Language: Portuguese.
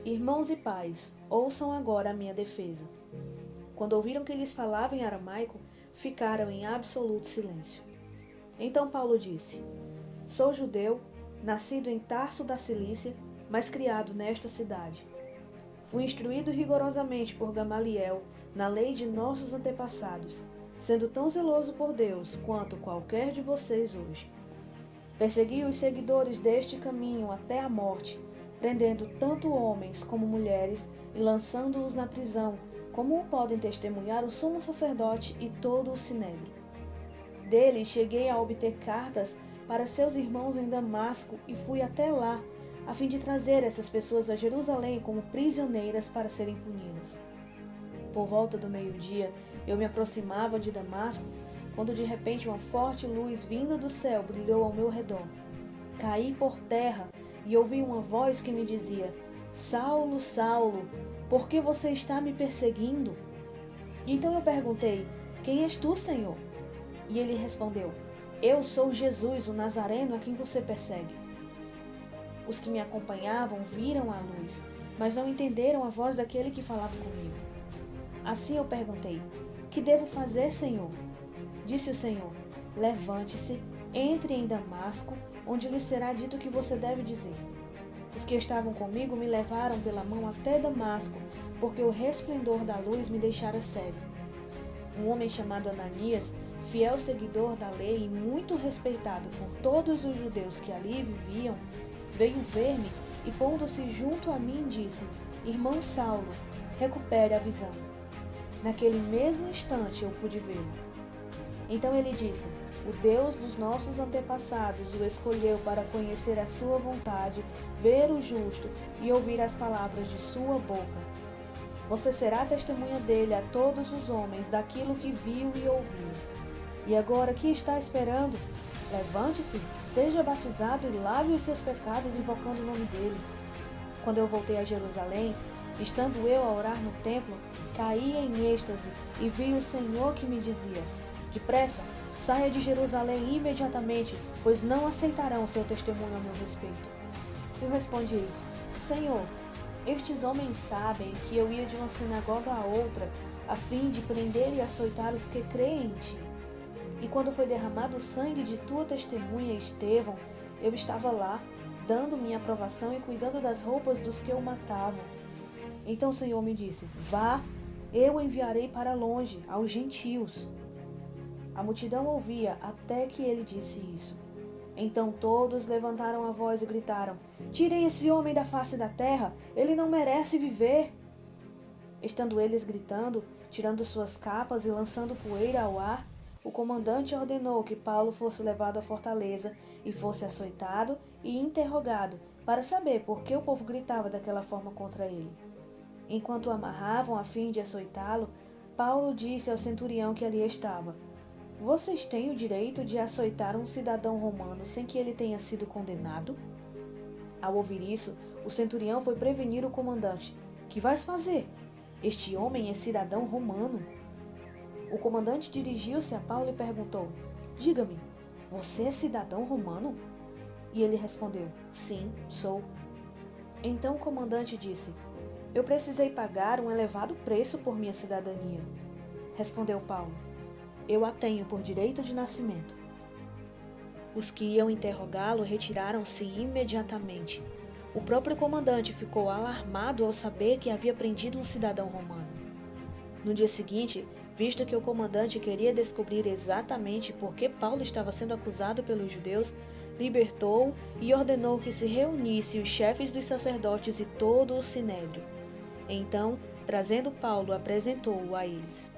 Irmãos e pais, ouçam agora a minha defesa. Quando ouviram que lhes falava em aramaico, ficaram em absoluto silêncio. Então Paulo disse: Sou judeu, nascido em Tarso da Cilícia, mas criado nesta cidade. Fui instruído rigorosamente por Gamaliel na lei de nossos antepassados, sendo tão zeloso por Deus quanto qualquer de vocês hoje. Persegui os seguidores deste caminho até a morte, prendendo tanto homens como mulheres e lançando-os na prisão, como o podem testemunhar o sumo sacerdote e todo o sinédrio. Dele cheguei a obter cartas para seus irmãos em Damasco e fui até lá, a fim de trazer essas pessoas a Jerusalém como prisioneiras para serem punidas. Por volta do meio-dia, eu me aproximava de Damasco, quando de repente uma forte luz vinda do céu brilhou ao meu redor. Caí por terra e ouvi uma voz que me dizia: Saulo, Saulo, por que você está me perseguindo? Então eu perguntei: Quem és tu, Senhor? E ele respondeu: Eu sou Jesus, o Nazareno, a quem você persegue. Os que me acompanhavam viram a luz, mas não entenderam a voz daquele que falava comigo. Assim eu perguntei: Que devo fazer, Senhor? Disse o Senhor: Levante-se, entre em Damasco, onde lhe será dito o que você deve dizer. Os que estavam comigo me levaram pela mão até Damasco, porque o resplendor da luz me deixara cego. Um homem chamado Ananias, fiel seguidor da lei e muito respeitado por todos os judeus que ali viviam, veio ver-me e, pondo-se junto a mim, disse: Irmão Saulo, recupere a visão. Naquele mesmo instante eu pude vê-lo. Então ele disse: O Deus dos nossos antepassados o escolheu para conhecer a sua vontade, ver o justo e ouvir as palavras de sua boca. Você será testemunha dele a todos os homens daquilo que viu e ouviu. E agora, que está esperando? Levante-se, seja batizado e lave os seus pecados invocando o nome dele. Quando eu voltei a Jerusalém, estando eu a orar no templo, caí em êxtase e vi o Senhor que me dizia: Depressa, saia de Jerusalém imediatamente, pois não aceitarão seu testemunho a meu respeito. Eu respondi: Senhor, estes homens sabem que eu ia de uma sinagoga a outra, a fim de prender e açoitar os que creem em ti. E quando foi derramado o sangue de tua testemunha, Estevão, eu estava lá, dando minha aprovação e cuidando das roupas dos que o matavam. Então o Senhor me disse: Vá, eu o enviarei para longe, aos gentios. A multidão ouvia até que ele disse isso. Então todos levantaram a voz e gritaram: Tirem esse homem da face da terra, ele não merece viver. Estando eles gritando, tirando suas capas e lançando poeira ao ar, o comandante ordenou que Paulo fosse levado à fortaleza e fosse açoitado e interrogado para saber por que o povo gritava daquela forma contra ele. Enquanto o amarravam a fim de açoitá-lo, Paulo disse ao centurião que ali estava: Vocês têm o direito de açoitar um cidadão romano sem que ele tenha sido condenado? Ao ouvir isso, o centurião foi prevenir o comandante: Que vais fazer? Este homem é cidadão romano. O comandante dirigiu-se a Paulo e perguntou: Diga-me, você é cidadão romano? E ele respondeu: Sim, sou. Então o comandante disse: Eu precisei pagar um elevado preço por minha cidadania. Respondeu Paulo: Eu a tenho por direito de nascimento. Os que iam interrogá-lo retiraram-se imediatamente. O próprio comandante ficou alarmado ao saber que havia prendido um cidadão romano. No dia seguinte, visto que o comandante queria descobrir exatamente por que Paulo estava sendo acusado pelos judeus, libertou-o e ordenou que se reunissem os chefes dos sacerdotes e todo o sinédrio. Então, trazendo Paulo, apresentou-o a eles.